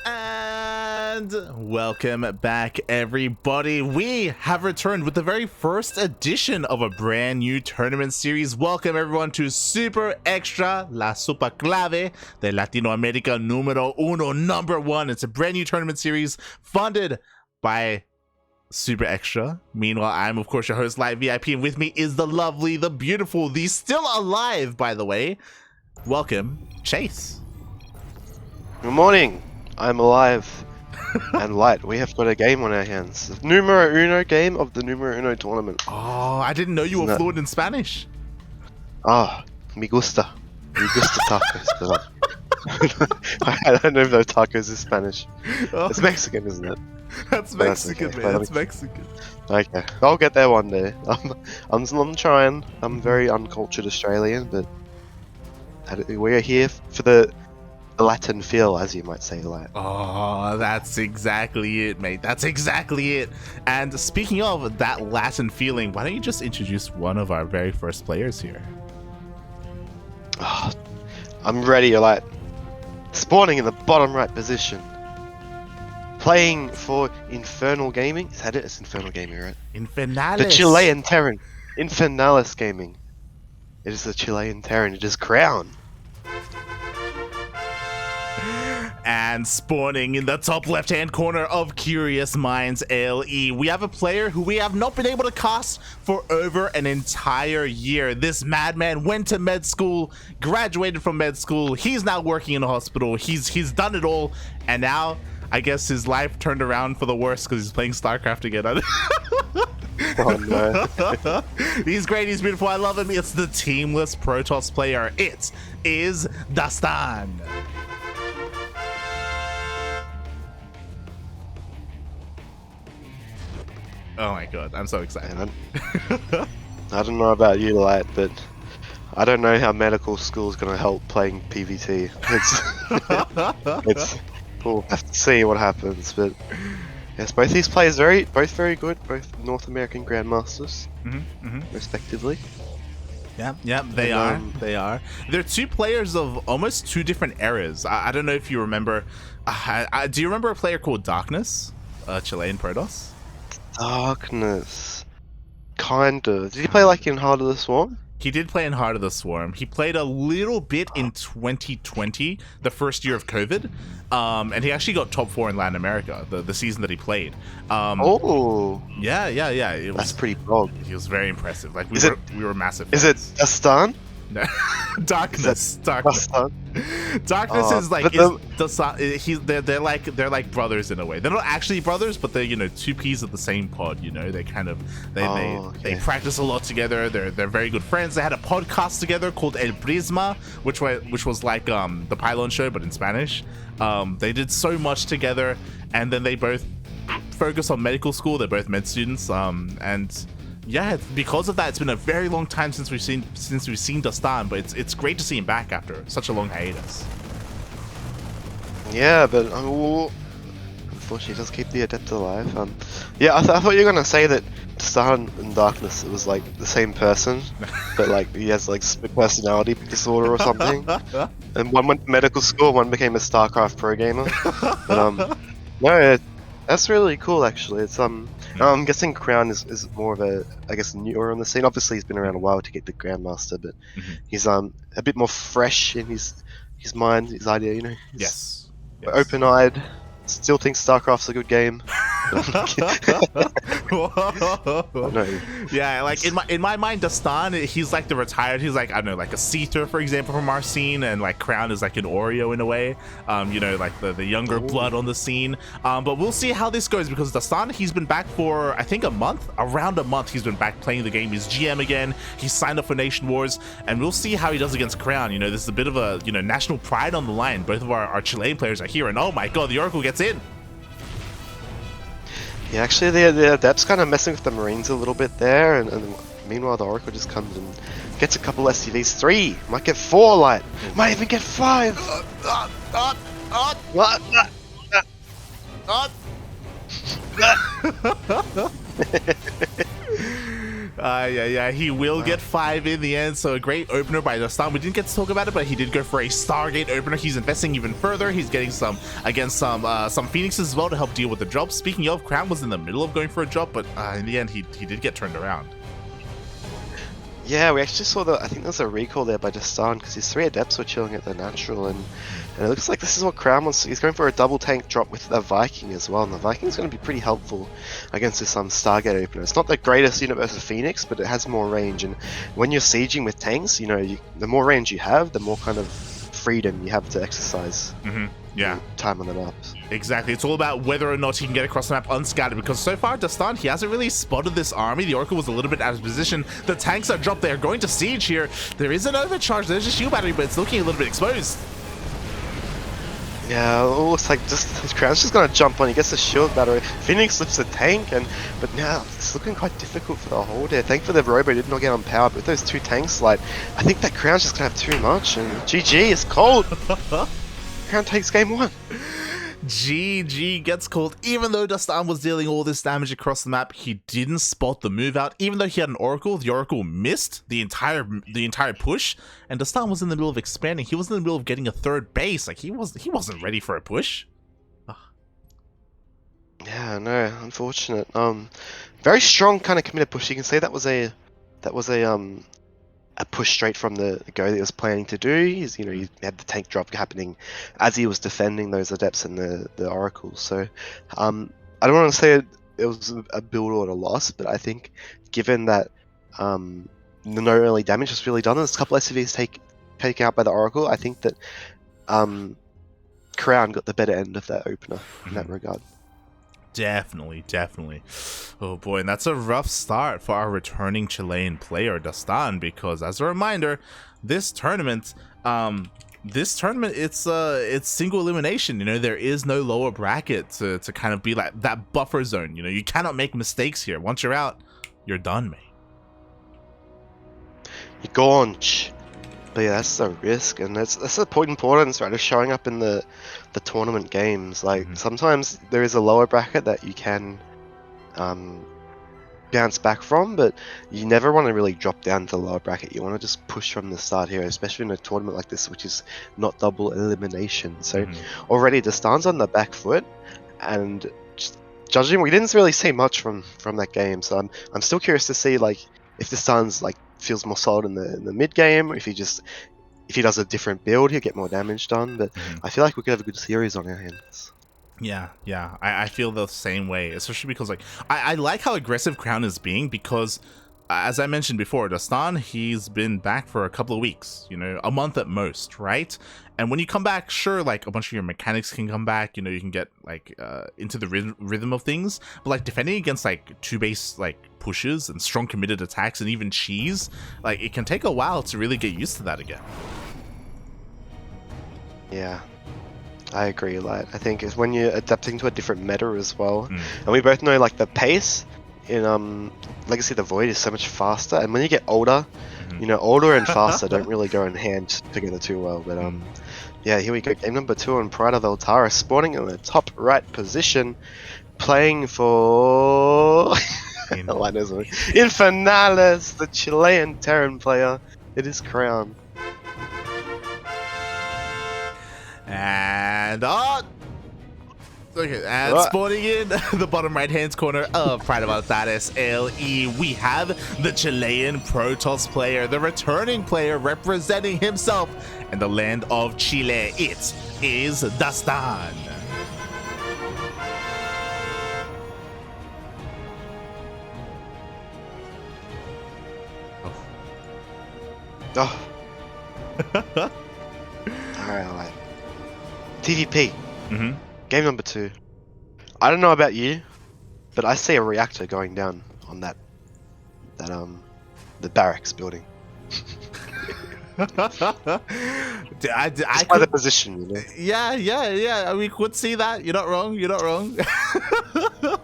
And welcome back, everybody. We have returned with the very first edition of a brand new tournament series. Welcome everyone to SuperExtra, la SuperClave de Latinoamérica número uno, number one. It's a brand new tournament series funded by SuperExtra. Meanwhile, I'm of course your host, Light VIP, and with me is the lovely, the beautiful, the still alive, by the way. Welcome, Chase. Good morning. I'm alive and light. We have got a game on our hands. The numero uno game of the numero uno tournament. Oh, I didn't know you were fluent in Spanish. Ah, me gusta. Me gusta tacos. I don't know if those tacos is Spanish. Oh, it's Mexican, isn't it? That's Mexican, okay, man. That's Mexican. Okay, I'll get there one day. I'm trying. I'm very uncultured Australian, but we are here for the Latin feel, as you might say, like. Oh, that's exactly it, mate. That's exactly it. And speaking of that Latin feeling, why don't you just introduce one of our very first players here? Oh, I'm ready, like spawning in the bottom right position. Playing for Infernal Gaming. Is that it? It's Infernal Gaming, right? Infernalis. The Chilean Terran. Infernalis Gaming. It is the Chilean Terran. It is Crown. And spawning in the top left-hand corner of Curious Minds LE, we have a player who we have not been able to cast for over an entire year. This madman went to med school, graduated from med school. He's now working in a hospital. He's done it all, and now I guess his life turned around for the worse because he's playing StarCraft again. Oh no. He's great, he's beautiful, I love him. It's the teamless Protoss player. It is Dastan. Oh my god, I'm so excited. I don't know about you, Light, but I don't know how medical school is going to help playing PvT. We'll have to see what happens, but yes, both these players both very good, both North American Grandmasters, respectively. Yeah, they are. They're two players of almost two different eras. I don't know if you remember. Do you remember a player called Darkness, Chilean Protoss? Darkness. Kinda. Did he play like in Heart of the Swarm? He did play in Heart of the Swarm. He played a little bit in 2020, the first year of COVID. And he actually got top 4 in Latin America, the season that he played. Oh. Yeah. That's pretty broad. He was very impressive. Like we were massive fans. Is it Dastan? No. Darkness. Dastan? Darkness is like they're like brothers in a way. They're not actually brothers, but they're two peas of the same pod. They kind of they practice a lot together. They're very good friends. They had a podcast together called El Prisma, which was like the Pylon show but in Spanish. They did so much together, and then they both focus on medical school. They're both med students, and yeah, because of that, it's been a very long time since we've seen Dastan, but it's great to see him back after such a long hiatus. Yeah, but unfortunately, he does keep the Adept alive. Yeah, I thought you were gonna say that Dastan and Darkness it was like the same person, but like he has like split personality disorder or something. And one went to medical school, one became a StarCraft pro gamer. But no, that's really cool actually. It's I'm guessing Crown is more of a, I guess, newer on the scene. Obviously, he's been around a while to get the Grandmaster, but he's a bit more fresh in his mind, his idea. Yes. Open-eyed. Still thinks StarCraft's a good game. No. Yeah, like in my mind, Dastan, he's like the retired. He's like, I don't know, like a Seether, for example, from our scene, and like Crown is like an Oreo in a way. Like the younger blood on the scene. But we'll see how this goes because Dastan, he's been back for I think around a month. He's been back playing the game. He's GM again. He's signed up for Nation Wars, and we'll see how he does against Crown. This is a bit of a national pride on the line. Both of our Chilean players are here, and oh my god, the Oracle gets in. Yeah, actually, the Adept's kind of messing with the Marines a little bit there, and meanwhile, the Oracle just comes and gets a couple SCVs. 3, might get 4, Light, might even get 5. What? Yeah, he will get 5 in the end, so a great opener by Dastan. We didn't get to talk about it, but he did go for a Stargate opener. He's investing even further. He's getting some Phoenixes as well to help deal with the job. Speaking of, Crown was in the middle of going for a job, but in the end, he did get turned around. Yeah, we actually saw I think there's a recall there by Dastan because his 3 Adepts were chilling at the natural, and it looks like this is what Crown wants. He's going for a double tank drop with the Viking as well, and the Viking's going to be pretty helpful against this Stargate opener. It's not the greatest unit versus Phoenix, but it has more range, and when you're sieging with tanks, you know, the more range you have, the more kind of freedom you have to exercise. Yeah, time on the map. Exactly. It's all about whether or not he can get across the map unscattered, because so far Dastan, he hasn't really spotted this army. The Oracle was a little bit out of position. The tanks are dropped. They're going to siege here. There is an overcharge. There's a shield battery, but it's looking a little bit exposed. Yeah, it looks like his Crown's just gonna jump on. He gets the shield battery. Phoenix lifts the tank, but now it's looking quite difficult for the hold here. Thankfully, the Robo did not get on power, but with those 2 tanks, like, I think that Crown's just gonna have too much, and GG is cold. Crown takes game 1. GG gets called. Even though Dastan was dealing all this damage across the map, he didn't spot the move out. Even though he had an Oracle, the Oracle missed the entire push, and Dastan was in the middle of expanding. He was in the middle of getting a 3rd base. Like, he wasn't ready for a push. Yeah, no, unfortunate. Very strong kind of committed push. You can say that was a push straight from the go that he was planning to do. He had the tank drop happening as he was defending those Adepts and the Oracles. So I don't want to say it was a build order loss, but I think given that no early damage was really done, there's a couple SCVs taken out by the Oracle, I think that Crown got the better end of that opener in that regard. Definitely. Oh boy, and that's a rough start for our returning Chilean player, Dastan, because as a reminder, this tournament, it's single elimination. You know, there is no lower bracket to kind of be like that buffer zone. You know, you cannot make mistakes here. Once you're out, you're done, mate. You're gone. But yeah, that's the risk, and that's the point importance, right, of showing up in the tournament games. Like, sometimes there is a lower bracket that you can bounce back from, but you never want to really drop down to the lower bracket. You want to just push from the start here, especially in a tournament like this, which is not double elimination. So already Dastan's on the back foot, and just judging, we didn't really see much from that game. So I'm still curious to see, like, if Dastan's like feels more solid in the mid game, if he does a different build, he'll get more damage done. But I feel like we could have a good series on our hands. Yeah, I feel the same way, especially because, like, I like how aggressive Crown is being, because as I mentioned before, Dastan, he's been back for a couple of weeks, you know, a month at most, right? And when you come back, sure, like, a bunch of your mechanics can come back, you know, you can get, like, into the rhythm of things, but, like, defending against, like, 2-base, like, pushes and strong committed attacks and even cheese, like, it can take a while to really get used to that again. Yeah, I agree. Like, I think it's when you're adapting to a different meta as well, and we both know, like, the pace in Legacy of the Void is so much faster, and when you get older, you know, older and faster don't really go in hand together too well. But yeah, here we go, game number 2 on Pride of Altara, spawning in the top right position, playing for Invitational, the Chilean Terran player. It is Crown. And okay, and spawning in the bottom right hand corner of Pride of Altara's LE, we have the Chilean Protoss player, the returning player representing himself in the land of Chile. It is Dastan. Alright. TVP. Game number 2. I don't know about you, but I see a reactor going down on that the barracks building. I by the position, you know? Yeah. We could see that. You're not wrong.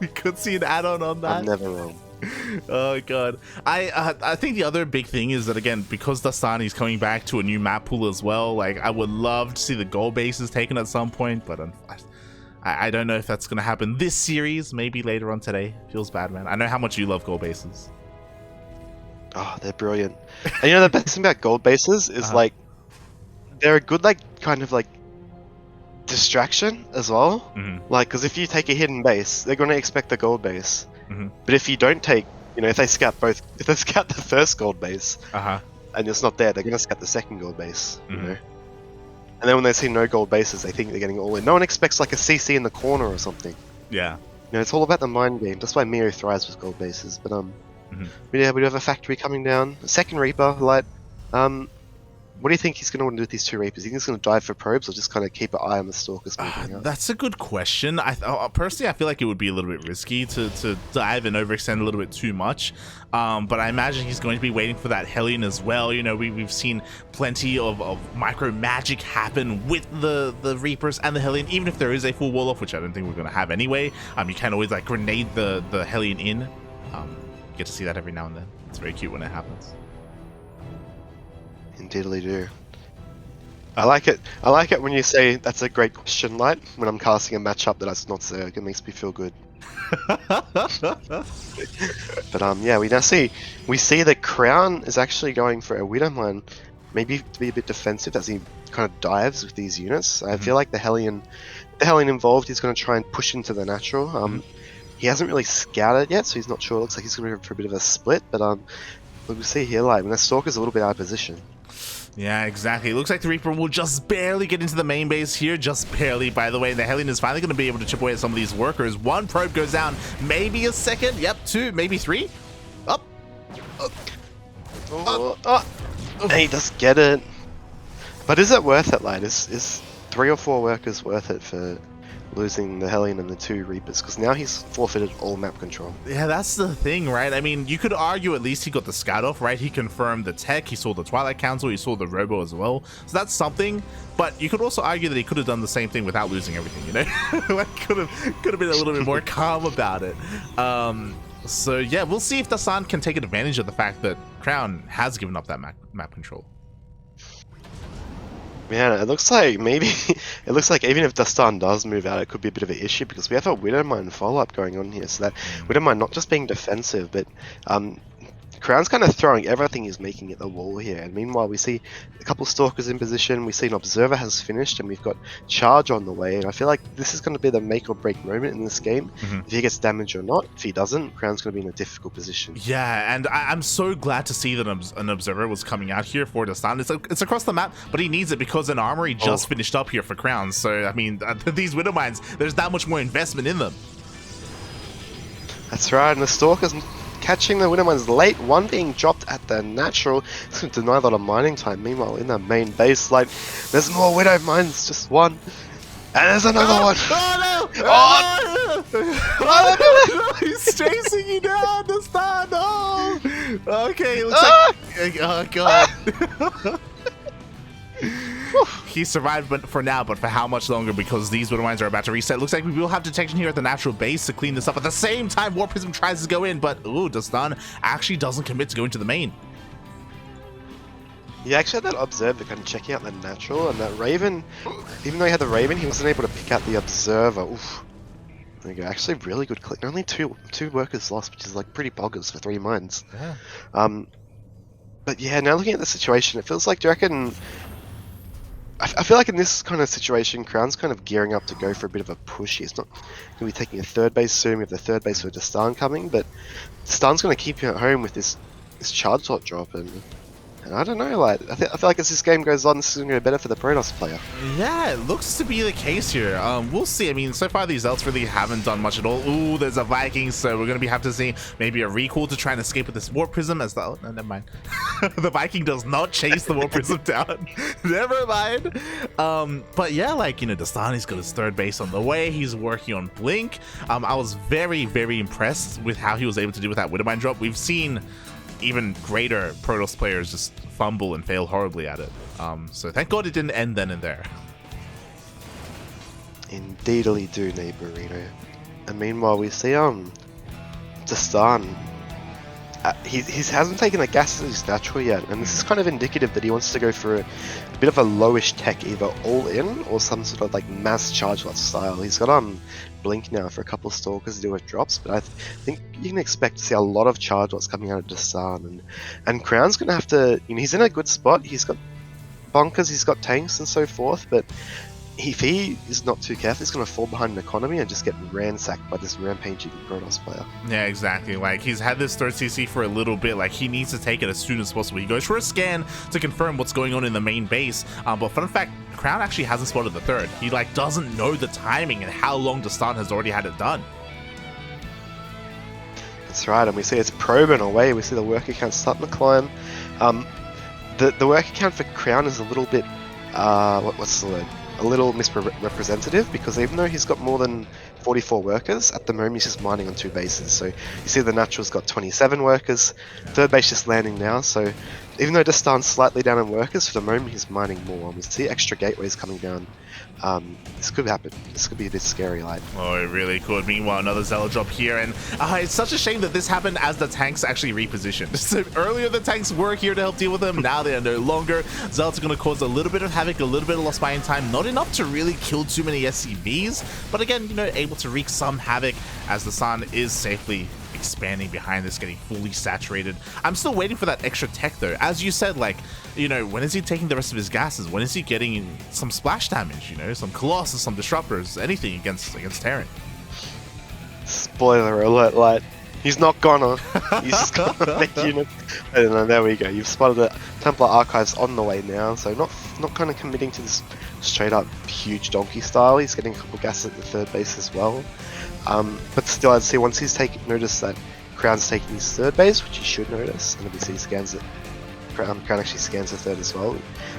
We could see an add-on on that. I'm never wrong. Oh god, I think the other big thing is that, again, because Dastan is coming back to a new map pool as well, like, I would love to see the gold bases taken at some point, but I don't know if that's gonna happen this series. Maybe later on today. Feels bad, man. I know how much you love gold bases. Oh, they're brilliant. And you know the best thing about gold bases is like they're a good like kind of like distraction as well. Like, because if you take a hidden base, they're going to expect the gold base. But if you don't take, you know, if they scout the first gold base, and it's not there, they're going to scout the second gold base. You know, and then when they see no gold bases, they think they're getting all in. No one expects like a CC in the corner or something. Yeah. You know, it's all about the mind game. That's why Mio thrives with gold bases. But yeah, we do have a factory coming down, a second Reaper light. What do you think he's going to want to do with these two Reapers? Do you think he's going to dive for probes or just kind of keep an eye on the Stalkers moving up? That's a good question. Personally, I feel like it would be a little bit risky to dive and overextend a little bit too much. But I imagine he's going to be waiting for that Hellion as well. You know, we've seen plenty of micro magic happen with the Reapers and the Hellion, even if there is a full wall-off, which I don't think we're going to have anyway. You can always like grenade the Hellion in. You get to see that every now and then. It's very cute when it happens. Indeedly do. I like it. I like it when you say that's a great question, Light. When I'm casting a matchup that that's not so, it makes me feel good. But yeah, we see the Crown is actually going for a Widowmine, maybe to be a bit defensive as he kind of dives with these units. I feel like the Hellion involved, he's going to try and push into the natural. He hasn't really scouted yet, so he's not sure. It looks like he's going to go for a bit of a split, but we'll see here, like, when the Stalker's a little bit out of position. Yeah, exactly. It looks like the Reaper will just barely get into the main base here. Just barely, by the way. The Hellion is finally going to be able to chip away at some of these workers. One probe goes down. Maybe a second. Yep, two, maybe three. Up. And he does get it. But is it worth it, like? Is 3 or 4 workers worth it for losing the Hellion and the 2 Reapers? Because now he's forfeited all map control. Yeah, that's the thing, right? I mean, you could argue at least he got the scout off, right? He confirmed the tech, he saw the Twilight Council, he saw the Robo as well. So that's something. But you could also argue that he could have done the same thing without losing everything, you know? Like, could have been a little bit more calm about it. So yeah, we'll see if Dastan can take advantage of the fact that Crown has given up that map control. Man, it looks like even if Dastan does move out, it could be a bit of an issue because we have a Widowmine follow-up going on here. So that Widowmine not just being defensive, but Crown's kind of throwing everything he's making at the wall here. And meanwhile, we see a couple Stalkers in position. We see an Observer has finished, and we've got Charge on the way. And I feel like this is going to be the make or break moment in this game. If he gets damaged or not. If he doesn't, Crown's going to be in a difficult position. Yeah, and I'm so glad to see that an Observer was coming out here for Dastan. It's across the map, but he needs it because an Armory just finished up here for Crown. So, I mean, these Widowmines, there's that much more investment in them. That's right, and the Stalkers catching the Widowmines late, one being dropped at the natural. It's going to deny a lot of mining time. Meanwhile, in the main base, like, there's more Widowmines, just one. And there's another one. Oh no! Oh, oh no! He's chasing you down, Dastan! No! Okay, it looks like... Oh god. He survived for now, but for how much longer? Because these Widowmines are about to reset. Looks like we will have detection here at the natural base to clean this up. At the same time, War Prism tries to go in, but ooh, Dastan actually doesn't commit to going to the main. Yeah, actually had that Observer kind of checking out the natural, and that Raven, even though he had the Raven, he wasn't able to pick out the Observer. Oof. There you go. Actually, really good click. Only two workers lost, which is like pretty boggers for 3 mines. Yeah. But yeah, now looking at the situation, it feels like, do you reckon... I feel like in this kind of situation, Crown's kind of gearing up to go for a bit of a push. He's not going to be taking a 3rd base soon. We have the 3rd base for Dastan coming, but Dastan's going to keep you at home with this charge slot drop, and I don't know, like, I feel like as this game goes on, this is going to go better for the Protoss player. Yeah, it looks to be the case here. We'll see. I mean, so far these Elves really haven't done much at all. Ooh, there's a Viking, so we're going to have to see maybe a recall to try and escape with this War Prism as the... Oh, no, never mind. The Viking does not chase the War Prism down. Never mind. But yeah, like, you know, Dastan, got his 3rd base on the way. He's working on Blink. I was very, very impressed with how he was able to do with that Widowmine drop. We've seen even greater Protoss players just fumble and fail horribly at it. So thank God it didn't end then and there. Indeedly do, neighborino. And meanwhile, we see Dastan he hasn't taken the gas as his natural yet, and this is kind of indicative that he wants to go for a bit of a lowish tech, either all in or some sort of like mass charge lot style. He's got blink now for a couple of stalkers to do with drops, but I think you can expect to see a lot of charge lots coming out of Dastan, and Crown's gonna have to, you know, he's in a good spot. He's got bunkers, he's got tanks and so forth, but if he is not too careful, he's going to fall behind an economy and just get ransacked by this rampaging Protoss player. Yeah, exactly. Like, he's had this third CC for a little bit. Like, he needs to take it as soon as possible. He goes for a scan to confirm what's going on in the main base. But fun fact, Crown actually hasn't spotted the third. He, like, doesn't know the timing and how long Dastan has already had it done. That's right, and we see it's probing away. We see the worker count starting to climb. The worker count for Crown is a little bit, what's the word? A little misrepresentative, because even though he's got more than 44 workers, at the moment he's just mining on 2 bases. So you see the Natural's got 27 workers, third base just landing now, so even though Dastan's slightly down in workers, for the moment he's mining more. We see extra gateways coming down. This could happen. This could be a bit scary, like. Oh, it really could. Meanwhile, another Zealot drop here, and it's such a shame that this happened as the tanks actually repositioned. So earlier the tanks were here to help deal with them, now they are no longer. Zealots are going to cause a little bit of havoc, a little bit of lost buying time, not enough to really kill too many SCVs, but again, you know, able to wreak some havoc as the Sun is safely expanding behind this, getting fully saturated. I'm still waiting for that extra tech though. As you said, like, you know, when is he taking the rest of his gases? When is he getting some splash damage, you know, some Colossus, some Disruptors, anything against Terran? Spoiler alert, like, he's not gonna. He's just gonna make units. I don't know, there we go. You've spotted the Templar Archives on the way now, so not kind of committing to this straight up huge donkey style. He's getting a couple of gases at the third base as well. But still, I'd say once he's noticed that Crown's taking his third base, which he should notice, and obviously he scans it. Crown actually scans the third as well.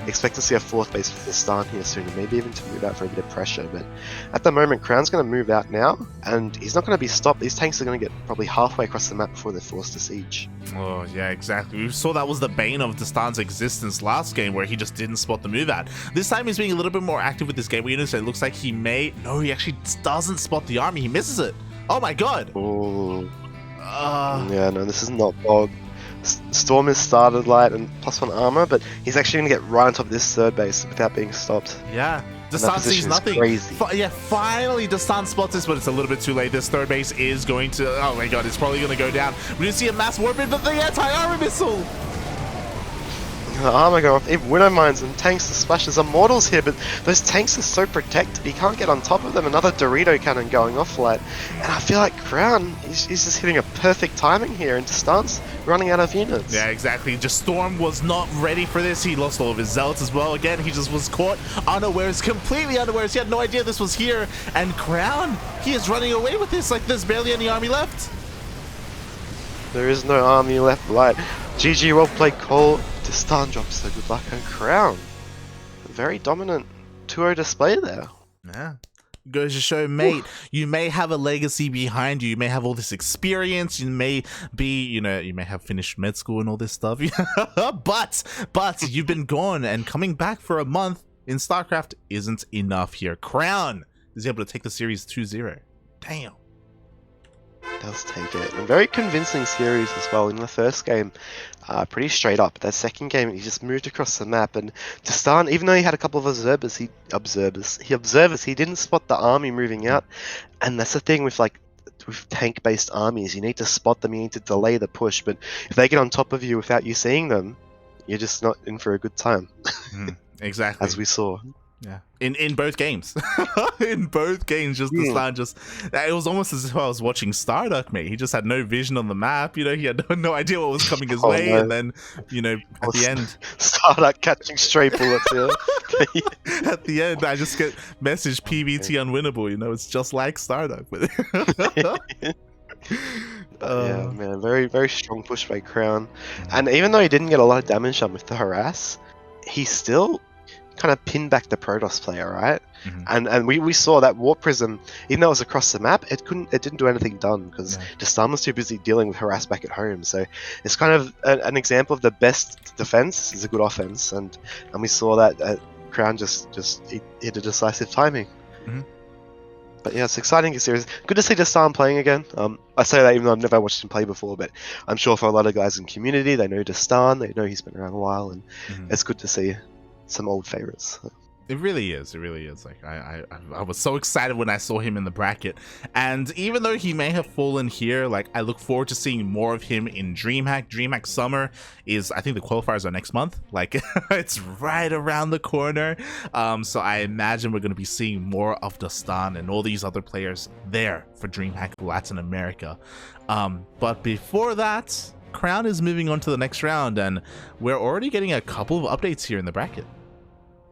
Expect to see a fourth base for Dastan here soon, and maybe even to move out for a bit of pressure. But at the moment, Crown's going to move out now, and he's not going to be stopped. These tanks are going to get probably halfway across the map before they're forced to siege. Oh, yeah, exactly. We saw that was the bane of Dastan's existence last game, where he just didn't spot the move out. This time he's being a little bit more active with this gateway unit, so it looks like he may... No, he actually doesn't spot the army. He misses it. Oh my god. Oh. Yeah, no, this is not bog. Storm has started light and +1 armor, but he's actually going to get right on top of this third base without being stopped. Yeah, Dastan sees nothing. Crazy. Yeah, finally Dastan spots this, but it's a little bit too late. This third base is going to... Oh my god, it's probably going to go down. We're going to see a mass warp in, but the anti-armor missile! The armor going off, even Widow Mines and tanks to splash. There's Immortals here, but those tanks are so protected, he can't get on top of them. Another Dorito cannon going off light. And I feel like Crown, he's just hitting a perfect timing here, and Dastan's running out of units. Yeah, exactly. Just Storm was not ready for this. He lost all of his Zealots as well. Again, he just was caught unawares, completely unawares. He had no idea this was here. And Crown, he is running away with this like there's barely any army left. There is no army left, light. GG, well played, Cole. Dastan drops, so good luck on Crown. Very dominant 2-0 display there. Yeah. Goes to show, mate, you may have a legacy behind you. You may have all this experience. You may be, you know, you may have finished med school and all this stuff. but you've been gone, and coming back for a month in StarCraft isn't enough here. Crown is able to take the series 2-0. Damn. Does take it. A very convincing series as well. In the first game, pretty straight up. That second game, he just moved across the map, and Dastan, even though he had a couple of observers, he didn't spot the army moving out. And that's the thing with tank-based armies. You need to spot them. You need to delay the push. But if they get on top of you without you seeing them, you're just not in for a good time. Exactly. As we saw. Yeah, in both games. In both games, just Dastan it was almost as if I was watching Starduck, mate. He just had no vision on the map, you know, he had no idea what was coming his way, no. And then, you know, at the end... Starduck catching stray bullets here. At the end, I just get message PvT unwinnable, you know, it's just like Starduck. Yeah, man, very, very strong push by Crown. And even though he didn't get a lot of damage done with the harass, he still kind of pinned back the Protoss player, right? And we saw that Warp Prism, even though it was across the map, it didn't do anything done because Dastan was too busy dealing with harass back at home. So it's kind of an example of the best defense is a good offense, and we saw that Crown just hit a decisive timing. But yeah, it's exciting series. Good to see Dastan playing again. I say that even though I've never watched him play before, but I'm sure for a lot of guys in community, they know Dastan, they know he's been around a while, and it's good to see some old favorites. It really is. It really is. Like I was so excited when I saw him in the bracket, and even though he may have fallen here, like I look forward to seeing more of him in DreamHack. DreamHack Summer is, I think the qualifiers are next month. Like it's right around the corner. So I imagine we're going to be seeing more of Dastan and all these other players there for DreamHack Latin America. But before that, Crown is moving on to the next round, and we're already getting a couple of updates here in the bracket.